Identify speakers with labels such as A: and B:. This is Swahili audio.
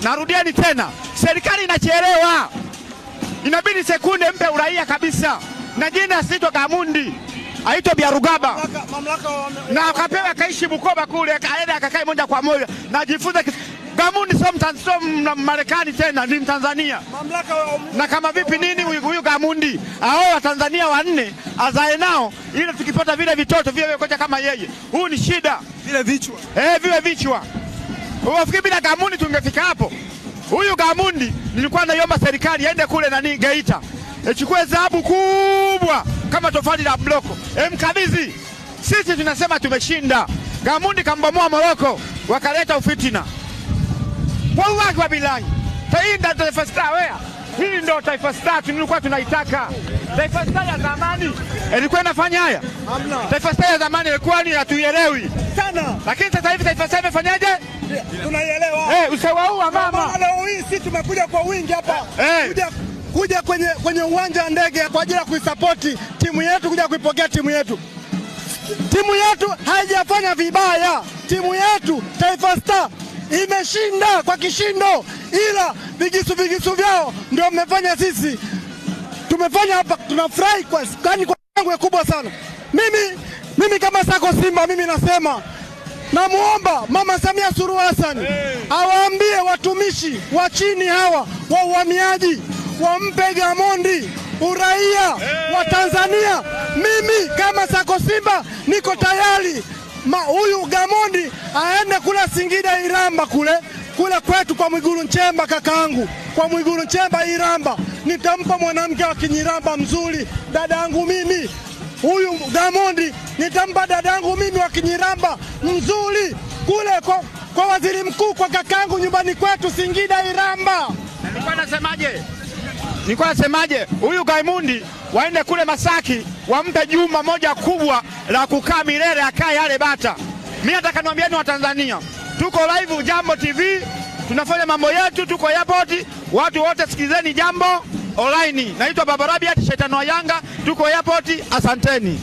A: narudieni tena, serikali inachelewa. Inabidi sekunde mpe uraia kabisa. Na jina asitwa Gamondi, aitwa Biarugaba. Na akapewa kaishi Bukoba kule, akaenda akakae moja kwa moja. Najifunza Gamondi sio Marekani tena, ni Mtanzania. Na kama vipi nini huyu Gamondi? Hao wa Tanzania 4 azae nao ili tukipata vile vitoto vile kocha kama yeye. Huu ni shida.
B: Vile vichwa.
A: Vile vichwa. Unafikiri bila Gamondi tungefika hapo? Huyu Gamondi nilikuwa naiomba serikali aende kule Geita. Chukue dhahabu kubwa kama tofali la bloko. Mkabidhi. Sisi tunasema tumeshinda. Gamondi kambomoa Moroko, wakaleta ufitina. Wallahi wa bilahi. Tainda Taifa Star wewe. Hii ndio Taifa Star tulikuwa tunaitaka. Taifa Star ya zamani ilikuwa inafanya haya.
B: Hamna.
A: Taifa Star ya zamani ilikuwa ni hatuielewi
B: sana.
A: Lakini sasa hivi Taifa Star imefanyaje?
B: Tunaielewa.
A: Usawa huu mama.
B: Leo hii sisi tumekuja kwa wingi hapa. Kuja kwenye uwanja wa ndege kwa ajili ya kuisapoti timu yetu, kuja kuipokea timu yetu. Timu yetu haijafanya vibaya. Timu yetu Taifa Star imeshinda kwa kishindo, ila vigisu vyao ndio mmefanya sisi. Tumefanya hapa, tunafurahi kwa yangu kubwa sana. Mimi kama Sako Simba, mimi nasema namuomba Mama Samia Suluhu Hassan awaambie watumishi wa chini hawa wa uhamiaji wampe Gamondi uraia wa Tanzania. Mimi kama Sako Simba niko tayari huyu Gamondi aende kule Singida Iramba kule kwetu kwa Mwigulu Nchemba, kakaangu kwa Mwigulu Nchemba Iramba. Nitampa mwanamke wa Kinyiramba mzuri, dadangu mimi. Huyu Gamondi nitampa dadangu mimi wa Kinyiramba mzuri kule kwa waziri mkuu, kwa kakaangu nyumbani kwetu Singida Iramba.
A: Nilikuwa nasemaje? Huyu Gamondi waende kule Masaki, wampe jumba moja kubwa la kukaa milele, akae yale bata. Mimi nataka niwaambieni wa Tanzania, tuko live Jambo TV, tunafanya mambo yetu, tuko airport. Watu wote sikizeni Jambo Online. Naitwa Baba Rabiat, shetani wa Yanga, tuko airport. Asanteni.